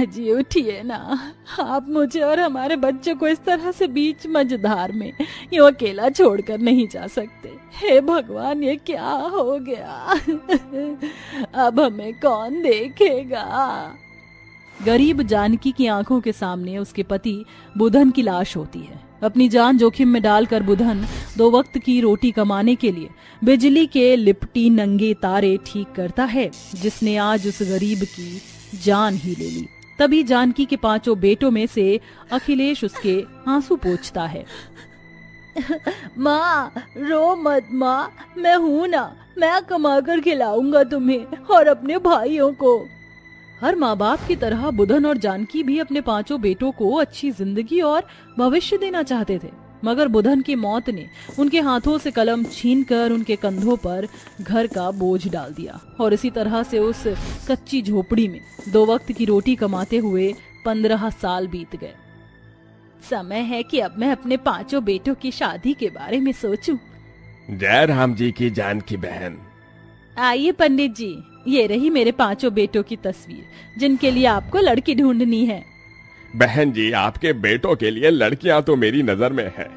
जी उठिए ना, आप मुझे और हमारे बच्चे को इस तरह से बीच मझधार में यूं अकेला छोड़कर नहीं जा सकते। हे भगवान, ये क्या हो गया? अब हमें कौन देखेगा? गरीब जानकी की आंखों के सामने उसके पति बुधन की लाश होती है। अपनी जान जोखिम में डालकर बुधन 2 वक्त की रोटी कमाने के लिए बिजली के लिपटी नंगे तारे ठीक करता है, जिसने आज उस गरीब की जान ही ले ली। तभी जानकी के 5 बेटों में से अखिलेश उसके आंसू पोंछता है। माँ रो मत माँ, मैं हूं ना, मैं कमा कर खिलाऊंगा तुम्हें और अपने भाइयों को। हर माँ बाप की तरह बुधन और जानकी भी अपने 5 बेटों को अच्छी जिंदगी और भविष्य देना चाहते थे, मगर बुधन की मौत ने उनके हाथों से कलम छीनकर उनके कंधों पर घर का बोझ डाल दिया और इसी तरह से उस कच्ची झोपड़ी में 2 वक्त की रोटी कमाते हुए 15 साल बीत गए। समय है कि अब मैं अपने 5 बेटों की शादी के बारे में सोचूं। जय राम जी की जानकी बहन। आइए पंडित जी, ये रही मेरे 5 बेटों की तस्वीर, जिनके लिए आपको लड़की ढूंढनी है। बहन जी, आपके बेटों के लिए लड़कियां तो मेरी नजर में हैं,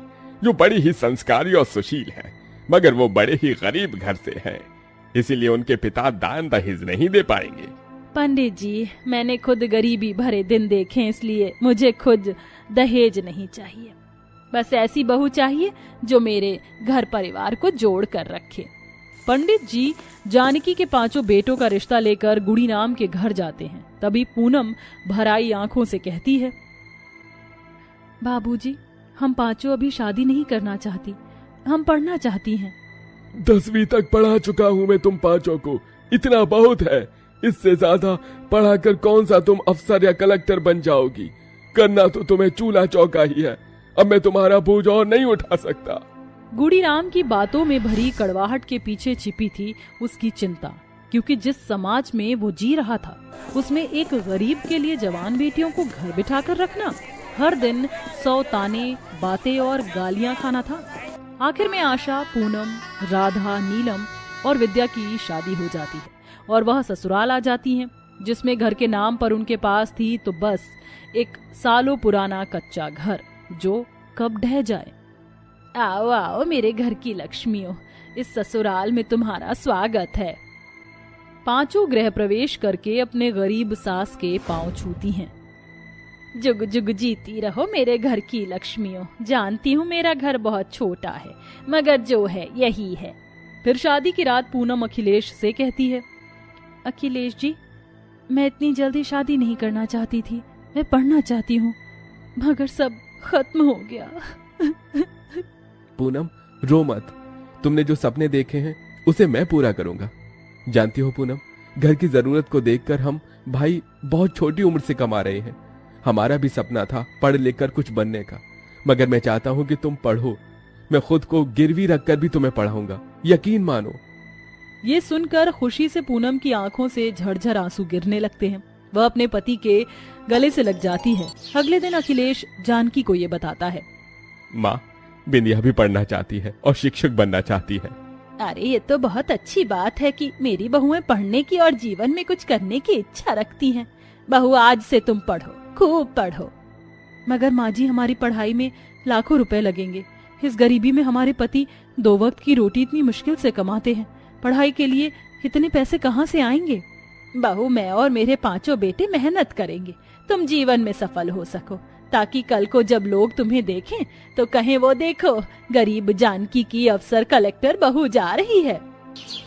जो बड़ी ही संस्कारी और सुशील हैं, मगर वो बड़े ही गरीब घर से हैं, इसीलिए उनके पिता दान दहेज नहीं दे पाएंगे। पंडित जी, मैंने खुद गरीबी भरे दिन देखे, इसलिए मुझे खुद दहेज नहीं चाहिए। बस ऐसी बहू चाहिए जो मेरे घर परिवार को जोड़ कर रखे। पंडित जी जानकी के 5 बेटों का रिश्ता लेकर गुड़ी नाम के घर जाते हैं। तभी पूनम भराई आंखों से कहती है, बाबूजी, हम 5 अभी शादी नहीं करना चाहती, हम पढ़ना चाहती हैं। 10वीं तक पढ़ा चुका हूँ मैं तुम 5 को, इतना बहुत है। इससे ज्यादा पढ़ाकर कौन सा तुम अफसर या कलेक्टर बन जाओगी? करना तो तुम्हें चूल्हा चौका ही है। अब मैं तुम्हारा बोझ और नहीं उठा सकता। गुड़ी राम की बातों में भरी कड़वाहट के पीछे छिपी थी उसकी चिंता, क्योंकि जिस समाज में वो जी रहा था उसमें एक गरीब के लिए जवान बेटियों को घर बिठाकर रखना हर दिन 100 ताने, बातें और गालियां खाना था। आखिर में आशा, पूनम, राधा, नीलम और विद्या की शादी हो जाती है और वह ससुराल आ जाती हैं, जिसमें घर के नाम पर उनके पास थी तो बस एक सालों पुराना कच्चा घर, जो कब ढह जाए। आओ आओ मेरे घर की लक्ष्मियों, इस ससुराल में तुम्हारा स्वागत है। 5 गृह प्रवेश करके अपने गरीब सास के पांव छूती हैं। जुग जुग जीती रहो मेरे घर की लक्ष्मियों। जानती हूँ मेरा घर बहुत छोटा है, मगर जो है यही है। फिर शादी की रात पूनम अखिलेश से कहती है, अखिलेश जी, मैं इतनी जल्दी शादी नहीं करना चाहती थी, मैं पढ़ना चाहती हूँ, मगर सब खत्म हो गया। पूनम, रो मत। तुमने जो सपने देखे हैं उसे मैं पूरा करूंगा। जानती हो पूनम, घर की जरूरत को देखकर हम भाई बहुत छोटी उम्र से कमा रहे हैं। हमारा भी सपना था पढ़ लिख कर कुछ बनने का, मगर मैं चाहता हूं कि तुम पढ़ो। मैं खुद को गिरवी रखकर भी तुम्हें पढ़ाऊंगा, यकीन मानो। ये सुनकर खुशी से पूनम की आंखों से झरझर आंसू गिरने लगते हैं। वह अपने पति के गले से लग जाती है। अगले दिन अखिलेश जानकी को ये बताता है, माँ, बिंदिया भी पढ़ना चाहती है और शिक्षक बनना चाहती है। अरे ये तो बहुत अच्छी बात है कि मेरी बहुएं पढ़ने की और जीवन में कुछ करने की इच्छा रखती हैं। बहू, आज से तुम पढ़ो, खूब पढ़ो। मगर माँ जी, हमारी पढ़ाई में लाखों रुपए लगेंगे। इस गरीबी में हमारे पति 2 वक्त की रोटी इतनी मुश्किल से कमाते हैं। पढ़ाई के लिए इतने पैसे कहाँ से आएंगे? बहू, मैं और मेरे 5 बेटे मेहनत करेंगे, तुम जीवन में सफल हो सको, ताकि कल को जब लोग तुम्हें देखें तो कहें, वो देखो, गरीब जानकी की अफसर कलेक्टर बहू जा रही है।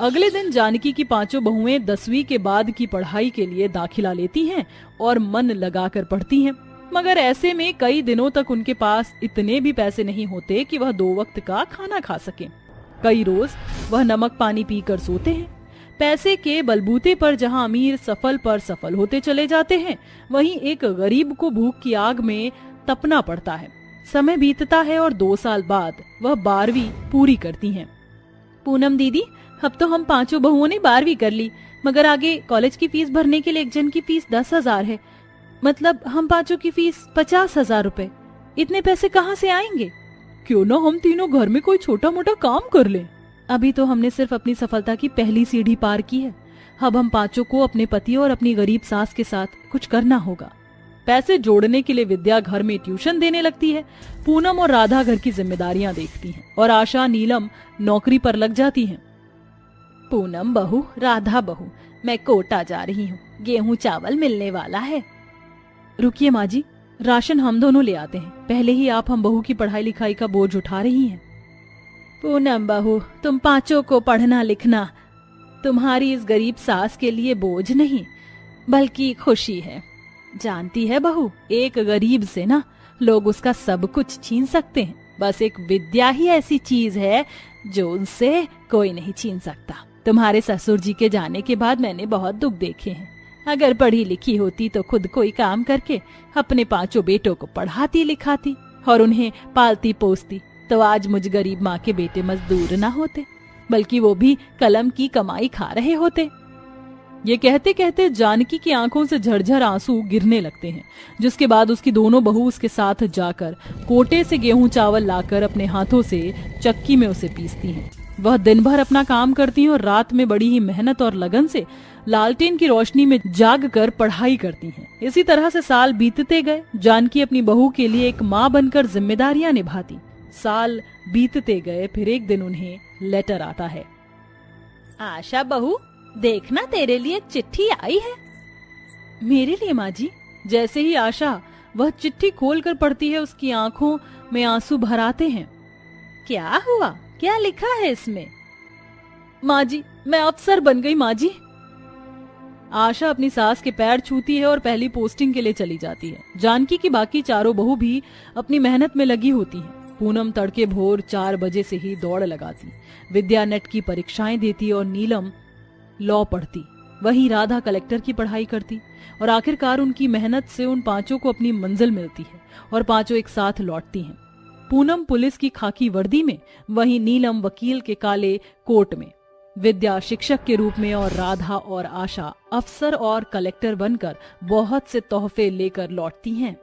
अगले दिन जानकी की 5 बहुएं 10वीं के बाद की पढ़ाई के लिए दाखिला लेती हैं और मन लगाकर पढ़ती हैं। मगर ऐसे में कई दिनों तक उनके पास इतने भी पैसे नहीं होते कि वह 2 वक्त का खाना खा सकें। कई रोज वह नमक पानी पीकर सोते हैं। पैसे के बलबूते पर जहां अमीर सफल पर सफल होते चले जाते हैं, वहीं एक गरीब को भूख की आग में तपना पड़ता है। समय बीतता है और 2 साल बाद वह 12वीं पूरी करती हैं। पूनम दीदी, अब तो हम 5 बहुओं ने 12वीं कर ली, मगर आगे कॉलेज की फीस भरने के लिए एक जन की फीस 10,000 है। मतलब हम 5 की फीस 50,000 रुपए। इतने पैसे कहाँ से आएंगे? क्यों ना हम तीनों घर में कोई छोटा मोटा काम कर लें। अभी तो हमने सिर्फ अपनी सफलता की पहली सीढ़ी पार की है। अब हम 5 को अपने पति और अपनी गरीब सास के साथ कुछ करना होगा। पैसे जोड़ने के लिए विद्या घर में ट्यूशन देने लगती है। पूनम और राधा घर की जिम्मेदारियां देखती हैं और आशा नीलम नौकरी पर लग जाती हैं। पूनम बहू, राधा बहू, मैं कोटा जा रही हूँ, गेहूं चावल मिलने वाला है। रुकिए माँ जी, राशन हम दोनों ले आते हैं, पहले ही आप हम बहू की पढ़ाई लिखाई का बोझ उठा रही हैं। पूनम बहू, तुम पांचों को पढ़ना लिखना तुम्हारी इस गरीब सास के लिए बोझ नहीं बल्कि खुशी है। जानती है बहू, एक गरीब से ना लोग उसका सब कुछ छीन सकते हैं, बस एक विद्या ही ऐसी चीज है जो उनसे कोई नहीं छीन सकता। तुम्हारे ससुर जी के जाने के बाद मैंने बहुत दुख देखे हैं। अगर पढ़ी लिखी होती तो खुद कोई काम करके अपने पांचों बेटों को पढ़ाती लिखाती और उन्हें पालती पोसती, तो आज मुझ गरीब माँ के बेटे मजदूर ना होते, बल्कि वो भी कलम की कमाई खा रहे होते। ये कहते कहते जानकी की आंखों से झरझर आंसू गिरने लगते हैं, जिसके बाद उसकी दोनों बहू उसके साथ जाकर कोटे से गेहूं चावल लाकर अपने हाथों से चक्की में उसे पीसती हैं। वह दिन भर अपना काम करती हैं और रात में बड़ी ही मेहनत और लगन से लालटेन की रोशनी में जाग कर पढ़ाई करती हैं। इसी तरह से साल बीतते गए। जानकी अपनी बहू के लिए एक माँ बनकर जिम्मेदारियां निभाती। साल बीतते गए, फिर एक दिन उन्हें लेटर आता है। आशा बहू, देखना तेरे लिए चिट्ठी आई है। मेरे लिए माँ जी? जैसे ही आशा वह चिट्ठी खोलकर पढ़ती है, उसकी आंखों में आंसू भर आते हैं। क्या हुआ? क्या लिखा है इसमें? माँ जी, मैं अफसर बन गई माँ जी। आशा अपनी सास के पैर छूती है और पहली पोस्टिंग के लिए चली जाती है। जानकी की बाकी चारों बहू भी अपनी मेहनत में लगी होती हैं। पूनम तड़के भोर 4 बजे से ही दौड़ लगाती, विद्या नेट की परीक्षाएं देती और नीलम लॉ पढ़ती। वहीं राधा कलेक्टर की पढ़ाई करती और आखिरकार उनकी मेहनत से उन पांचों को अपनी मंजिल मिलती है और पांचों एक साथ लौटती हैं। पूनम पुलिस की खाकी वर्दी में, वहीं नीलम वकील के काले कोट में, विद्या शिक्षक के रूप में और राधा और आशा अफसर और कलेक्टर बनकर बहुत से तोहफे लेकर लौटती हैं।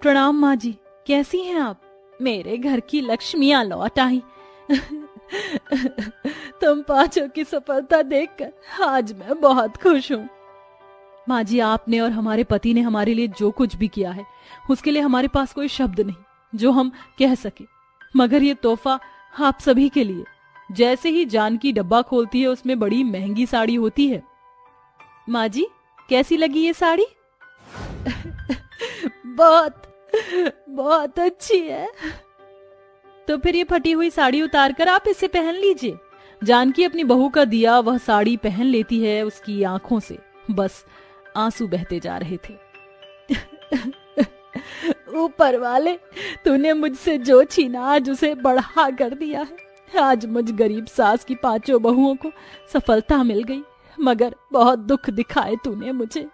प्रणाम माँ जी, कैसी हैं आप? मेरे घर की लक्ष्मियां लौट आई। तुम पांचों की सफलता देखकर आज मैं बहुत खुश हूँ। माँ जी, आपने और हमारे पति ने हमारे लिए जो कुछ भी किया है, उसके लिए हमारे पास कोई शब्द नहीं जो हम कह सके, मगर ये तोहफा आप सभी के लिए। जैसे ही जानकी डब्बा खोलती है, उसमें बड़ी महंगी साड़ी होती है। माँ जी, कैसी लगी ये साड़ी? बहुत बहुत अच्छी है। तो फिर ये फटी हुई साड़ी उतारकर आप इसे पहन लीजिए। जानकी अपनी बहू का दिया वह साड़ी पहन लेती है। उसकी आंखों से बस आंसू बहते जा रहे थे। ऊपर वाले, तूने मुझसे जो छीना आज उसे बढ़ा कर दिया है। आज मुझ गरीब सास की पांचों बहुओं को सफलता मिल गई, मगर बहुत दुख दिखाए तूने मुझे।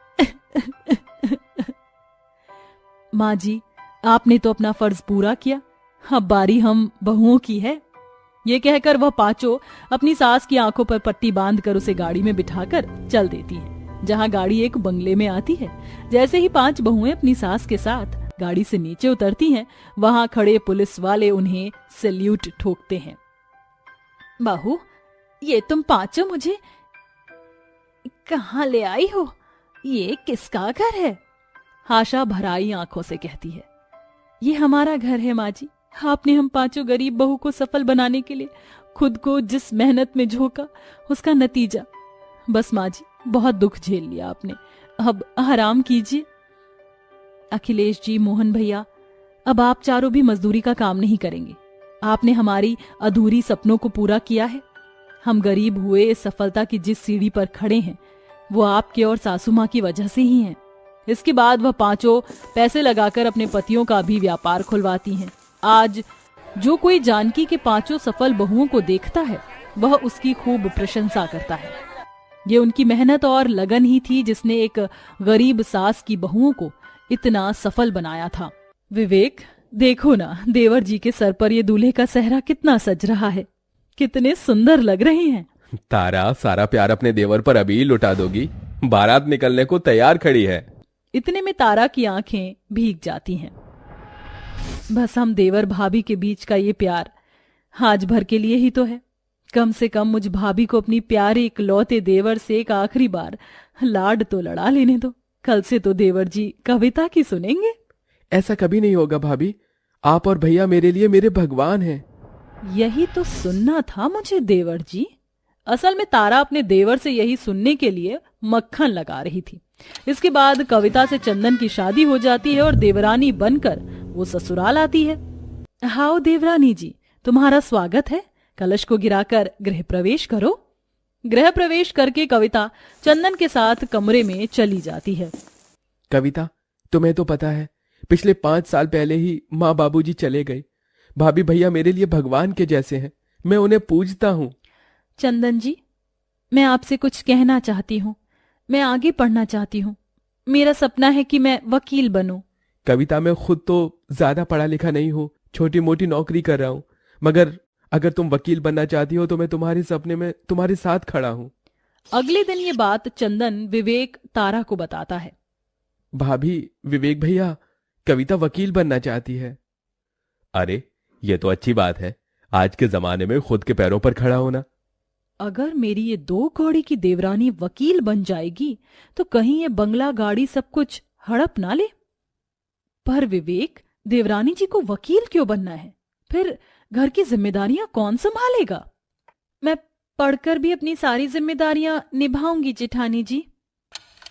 माँ जी, आपने तो अपना फर्ज पूरा किया, अब बारी हम बहुओं की है। ये कहकर वह पांचों अपनी सास की आंखों पर पट्टी बांधकर उसे गाड़ी में बिठाकर चल देती हैं, जहां गाड़ी एक बंगले में आती है। जैसे ही 5 बहुएं अपनी सास के साथ गाड़ी से नीचे उतरती हैं, वहां खड़े पुलिस वाले उन्हें सैल्यूट ठोकते हैं। बहू, ये तुम पांचों मुझे कहाँ ले आई हो? ये किसका घर है? आशा भराई आंखों से कहती है। ये हमारा घर है माँ जी। आपने हम पांचों गरीब बहू को सफल बनाने के लिए खुद को जिस मेहनत में झोंका, उसका नतीजा। बस माँ जी, बहुत दुख झेल लिया आपने, अब आराम कीजिए। अखिलेश जी, मोहन भैया, अब आप चारों भी मजदूरी का काम नहीं करेंगे। आपने हमारी अधूरी सपनों को पूरा किया है। हम गरीब हुए इस सफलता की जिस सीढ़ी पर खड़े हैं, वो आपके और सासू माँ की वजह से ही है। इसके बाद वह पांचों पैसे लगाकर अपने पतियों का भी व्यापार खुलवाती हैं। आज जो कोई जानकी के पांचों सफल बहुओं को देखता है, वह उसकी खूब प्रशंसा करता है। ये उनकी मेहनत और लगन ही थी जिसने एक गरीब सास की बहुओं को इतना सफल बनाया था। विवेक, देखो ना, देवर जी के सर पर ये दूल्हे का सेहरा कितना सज रहा है, कितने सुंदर लग रहे हैं। तारा, सारा प्यार अपने देवर पर अभी लुटा दोगी? बारात निकलने को तैयार खड़ी है। इतने में तारा की आंखें भीग जाती हैं। बस हम देवर भाभी के बीच का ये प्यार आज भर के लिए ही तो है। कम से कम मुझ भाभी को अपनी प्यारे इकलौते देवर से एक आखिरी बार लाड तो लड़ा लेने दो। कल से तो देवर जी कविता की सुनेंगे। ऐसा कभी नहीं होगा भाभी, आप और भैया मेरे लिए मेरे भगवान हैं। यही तो सुनना था मुझे देवर जी। असल में तारा अपने देवर से यही सुनने के लिए मक्खन लगा रही थी। इसके बाद कविता से चंदन की शादी हो जाती है और देवरानी बनकर वो ससुराल आती है। हाओ देवरानी जी, तुम्हारा स्वागत है। कलश को गिराकर गृह प्रवेश करो। गृह प्रवेश करके कविता चंदन के साथ कमरे में चली जाती है। कविता, तुम्हें तो पता है पिछले 5 साल पहले ही माँ बाबूजी चले गए। भाभी भैया मेरे लिए भगवान के जैसे हैं, मैं उन्हें पूजता हूँ। चंदन जी, मैं आपसे कुछ कहना चाहती हूँ। मैं आगे पढ़ना चाहती हूँ। मेरा सपना है कि मैं वकील बनूं। कविता, मैं खुद तो ज्यादा पढ़ा लिखा नहीं हूँ, छोटी मोटी नौकरी कर रहा हूँ, मगर अगर तुम वकील बनना चाहती हो तो मैं तुम्हारे सपने में तुम्हारे साथ खड़ा हूँ। अगले दिन ये बात चंदन विवेक तारा को बताता है। भाभी, विवेक भैया, कविता वकील बनना चाहती है। अरे ये तो अच्छी बात है, आज के जमाने में खुद के पैरों पर खड़ा होना। अगर मेरी ये 2 कौड़ी की देवरानी वकील बन जाएगी तो कहीं ये बंगला गाड़ी सब कुछ हड़प ना ले। पर विवेक, देवरानी जी को वकील क्यों बनना है? फिर घर की जिम्मेदारियां कौन संभालेगा? मैं पढ़कर भी अपनी सारी जिम्मेदारियां निभाऊंगी जेठानी जी।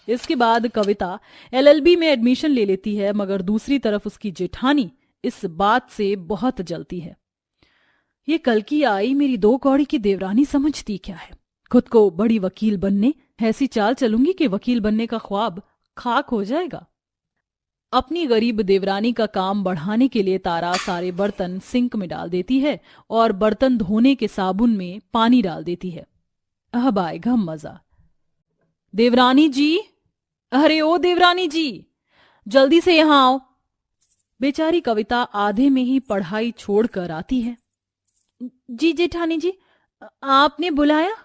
इसके बाद कविता एलएलबी में एडमिशन ले लेती है, मगर दूसरी तरफ उसकी जेठानी इस बात से बहुत जलती है। ये कल की आई मेरी 2 कौड़ी की देवरानी समझती क्या है? खुद को बड़ी वकील बनने ऐसी चाल चलूंगी कि वकील बनने का ख्वाब खाक हो जाएगा। अपनी गरीब देवरानी का काम बढ़ाने के लिए तारा सारे बर्तन सिंक में डाल देती है और बर्तन धोने के साबुन में पानी डाल देती है। अब आएगा मजा। देवरानी जी, अरे ओ देवरानी जी, जल्दी से यहां आओ। बेचारी कविता आधे में ही पढ़ाई छोड़कर आती है। जी जेठानी जी, आपने बुलाया?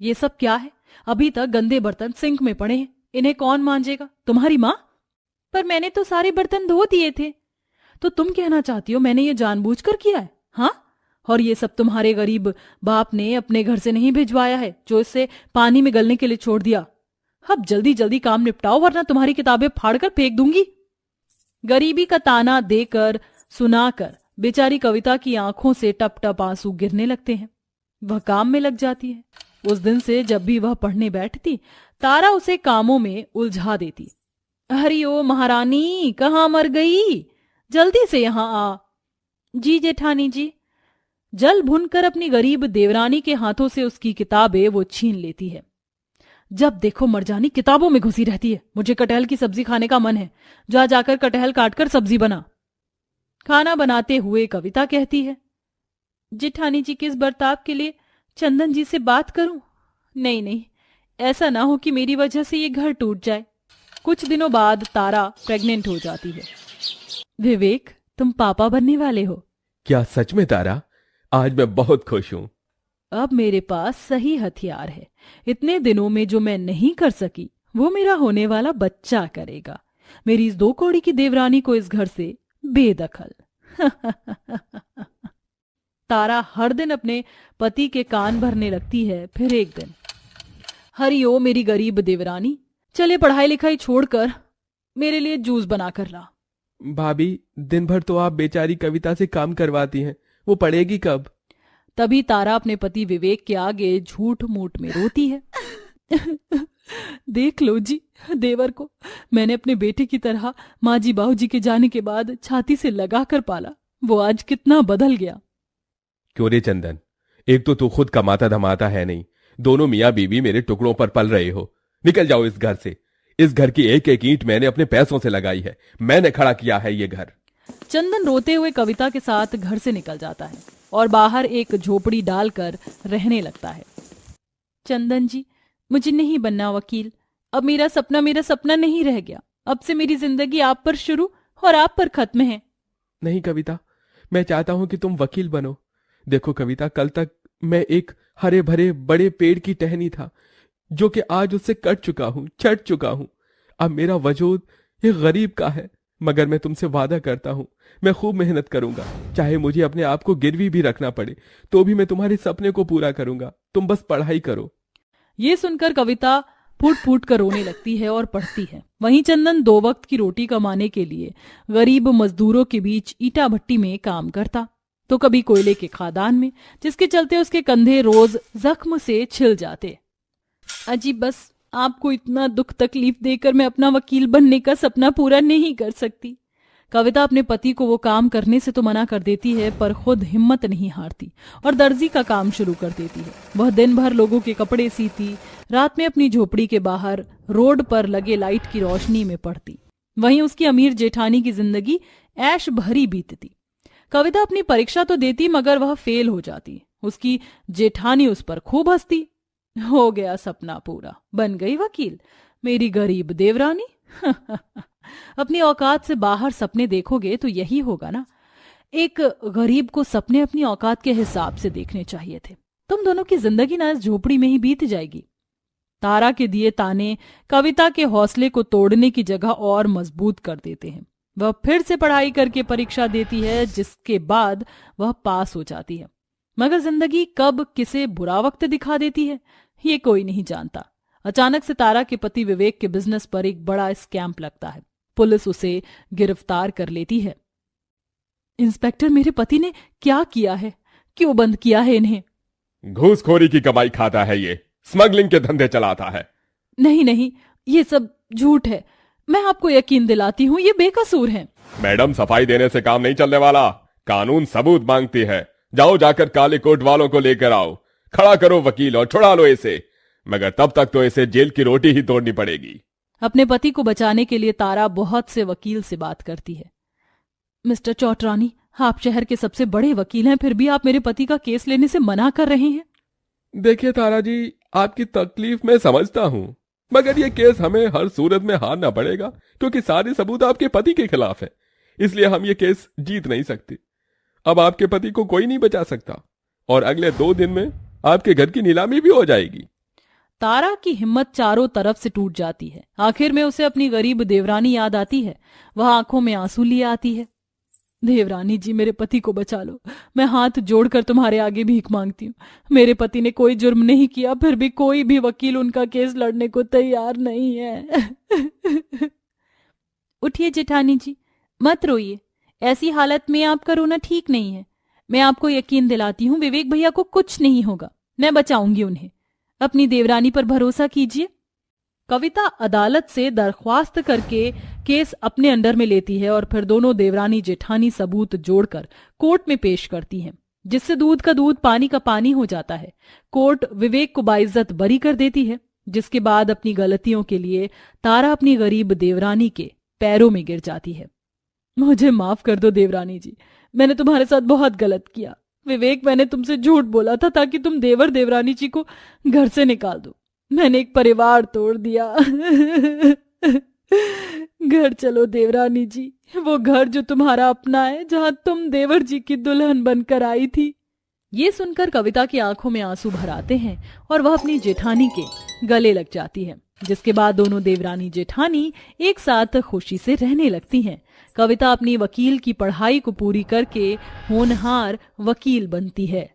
ये सब क्या है? अभी तक गंदे बर्तन सिंक में पड़े हैं, इन्हें कौन मांजेगा? तुम्हारी माँ? पर मैंने तो सारे बर्तन धो दिए थे। तो तुम कहना चाहती हो मैंने ये जानबूझकर किया है? हाँ, और ये सब तुम्हारे गरीब बाप ने अपने घर से नहीं भिजवाया है जो इसे पानी में गलने के लिए छोड़ दिया। अब जल्दी जल्दी काम निपटाओ वरना तुम्हारी किताबें फाड़कर फेंक दूंगी। गरीबी का ताना देकर सुनाकर बेचारी कविता की आंखों से टप टप आंसू गिरने लगते हैं। वह काम में लग जाती है। उस दिन से जब भी वह पढ़ने बैठती, तारा उसे कामों में उलझा देती। हरि ओ महारानी, कहाँ मर गई? जल्दी से यहां आ। जी जेठानी जी। जल भुनकर अपनी गरीब देवरानी के हाथों से उसकी किताबें वो छीन लेती है। जब देखो मरजानी किताबों में घुसी रहती है। मुझे कटहल की सब्जी खाने का मन है, जा जाकर कटहल काटकर सब्जी बना। खाना बनाते हुए कविता कहती है, जेठानी जी किस बर्ताव के लिए चंदन जी से बात करूं? नहीं नहीं, ऐसा ना हो कि मेरी वजह से ये घर टूट जाए। कुछ दिनों बाद तारा प्रेग्नेंट हो जाती है। विवेक, तुम पापा बनने वाले हो। क्या सच में तारा? आज मैं बहुत खुश हूं। अब मेरे पास सही हथियार है। इतने दिनों में जो मैं नहीं कर सकी वो मेरा होने वाला बच्चा करेगा। मेरी इस 2 कौड़ी की देवरानी को इस घर से बेदखल। तारा हर दिन अपने पति के कान भरने लगती है। फिर एक दिन, हरि ओ मेरी गरीब देवरानी, चले पढ़ाई लिखाई छोड़कर मेरे लिए जूस बना कर ला। भाभी, दिन भर तो आप बेचारी कविता से काम करवाती हैं, वो पढ़ेगी कब? तभी तारा अपने पति विवेक के आगे झूठ मूठ में रोती है। देख लो जी देवर को, मैंने अपने बेटे की तरह माँ जी बाबू जी के जाने के बाद छाती से लगा कर पाला। वो आज कितना बदल गया। क्यों रे चंदन, एक तो तू खुद कमाता धमाता है नहीं, दोनों मियाँ बीवी मेरे टुकड़ों पर पल रहे हो। निकल जाओ इस घर से। इस घर की एक एक ईंट मैंने अपने पैसों से लगाई है, मैंने खड़ा किया है ये घर। चंदन रोते हुए कविता के साथ घर से निकल जाता है और बाहर एक झोपड़ी डालकर रहने लगता है। चंदन जी, मुझे नहीं बनना वकील। अब मेरा सपना नहीं रह गया। अब से मेरी जिंदगी आप पर शुरू और आप पर खत्म है। नहीं कविता, मैं चाहता हूं कि तुम वकील बनो। देखो कविता, कल तक मैं एक हरे भरे बड़े पेड़ की टहनी था जो कि आज उससे कट चुका हूं, छट चुका हूं। अब मेरा वजूद एक गरीब का है, मगर मैं तुमसे वादा करता हूं मैं खूब मेहनत करूंगा। चाहे मुझे अपने आप को गिरवी भी रखना पड़े तो भी मैं तुम्हारे सपने को पूरा करूंगा। तुम बस पढ़ाई करो। ये सुनकर कविता फूट फूट कर रोने लगती है और पढ़ती है। वहीं चंदन 2 वक्त की रोटी कमाने के लिए गरीब मजदूरों के बीच ईटा भट्टी में काम करता, तो कभी कोयले के खदान में, जिसके चलते उसके कंधे रोज जख्म से छिल जाते। अजी बस आपको इतना दुख तकलीफ देकर मैं अपना वकील बनने का सपना पूरा नहीं कर सकती। कविता अपने पति को वो काम करने से तो मना कर देती है, पर खुद हिम्मत नहीं हारती और दर्जी का काम शुरू कर देती है। वह दिन भर लोगों के कपड़े सीती, रात में अपनी झोपड़ी के बाहर रोड पर लगे लाइट की रोशनी में पढ़ती। वहीं उसकी अमीर जेठानी की जिंदगी ऐश भरी बीतती। कविता अपनी परीक्षा तो देती मगर वह फेल हो जाती। उसकी जेठानी उस पर खूब हंसती। हो गया सपना पूरा, बन गई वकील, मेरी गरीब देवरानी। अपनी औकात से बाहर सपने देखोगे तो यही होगा ना। एक गरीब को सपने अपनी औकात के हिसाब से देखने चाहिए थे। तुम दोनों की जिंदगी ना इस झोपड़ी में ही बीत जाएगी। तारा के दिए ताने कविता के हौसले को तोड़ने की जगह और मजबूत कर देते हैं। वह फिर से पढ़ाई करके परीक्षा देती है, जिसके बाद वह पास हो जाती है। मगर जिंदगी कब किसे बुरा वक्त दिखा देती है ये कोई नहीं जानता। अचानक से तारा के पति विवेक के बिजनेस पर एक बड़ा स्कैम लगता है। पुलिस उसे गिरफ्तार कर लेती है। इंस्पेक्टर, मेरे पति ने क्या किया है? क्यों बंद किया है इन्हें? घूसखोरी की कमाई खाता है ये, स्मगलिंग के धंधे चलाता है। नहीं नहीं, ये सब झूठ है। मैं आपको यकीन दिलाती हूँ ये बेकसूर हैं। मैडम, सफाई देने से काम नहीं चलने वाला। कानून सबूत मांगती है। जाओ जाकर काले कोट वालों को लेकर आओ, खड़ा करो वकील और छुड़ा लो इसे। मगर तब तक तो इसे जेल की रोटी ही तोड़नी पड़ेगी। अपने पति को बचाने के लिए तारा बहुत से वकील से बात करती है। मिस्टर चौटरानी, आप शहर के सबसे बड़े वकील हैं, फिर भी आप मेरे पति का केस लेने से मना कर रहे हैं। देखिए तारा जी, आपकी तकलीफ मैं समझता हूँ, मगर ये केस हमें हर सूरत में हारना पड़ेगा, क्योंकि सारे सबूत आपके पति के खिलाफ है। इसलिए हम ये केस जीत नहीं सकते। अब आपके पति को कोई नहीं बचा सकता और अगले 2 दिन में आपके घर की नीलामी भी हो जाएगी। तारा की हिम्मत चारों तरफ से टूट जाती है। आखिर में उसे अपनी गरीब देवरानी याद आती है। वह आंखों में आंसू लिए आती है। देवरानी जी, मेरे पति को बचा लो। मैं हाथ जोड़कर तुम्हारे आगे भीख मांगती हूँ। मेरे पति ने कोई जुर्म नहीं किया, फिर भी कोई भी वकील उनका केस लड़ने को तैयार नहीं है। उठिए जेठानी जी, मत रोइए। ऐसी हालत में आपका रोना ठीक नहीं है। मैं आपको यकीन दिलाती हूँ विवेक भैया को कुछ नहीं होगा। मैं बचाऊंगी उन्हें। अपनी देवरानी पर भरोसा कीजिए। कविता अदालत से दरख्वास्त करके केस अपने अंडर में लेती है और फिर दोनों देवरानी जेठानी सबूत जोड़कर कोर्ट में पेश करती हैं, जिससे दूध का दूध पानी का पानी हो जाता है। कोर्ट विवेक को बाइज्जत बरी कर देती है, जिसके बाद अपनी गलतियों के लिए तारा अपनी गरीब देवरानी के पैरों में गिर जाती है। मुझे माफ कर दो देवरानी जी, मैंने तुम्हारे साथ बहुत गलत किया। विवेक, मैंने तुमसे झूठ बोला था ताकि तुम देवर देवरानी जी को घर से निकाल दो। मैंने एक परिवार तोड़ दिया। घर चलो देवरानी जी, वो घर जो तुम्हारा अपना है, जहां तुम देवर जी की दुल्हन बनकर आई थी। ये सुनकर कविता की आंखों में आंसू भर आते हैं और वह अपनी जेठानी के गले लग जाती है, जिसके बाद दोनों देवरानी जेठानी एक साथ खुशी से रहने लगती हैं। कविता अपनी वकील की पढ़ाई को पूरी करके होनहार वकील बनती है।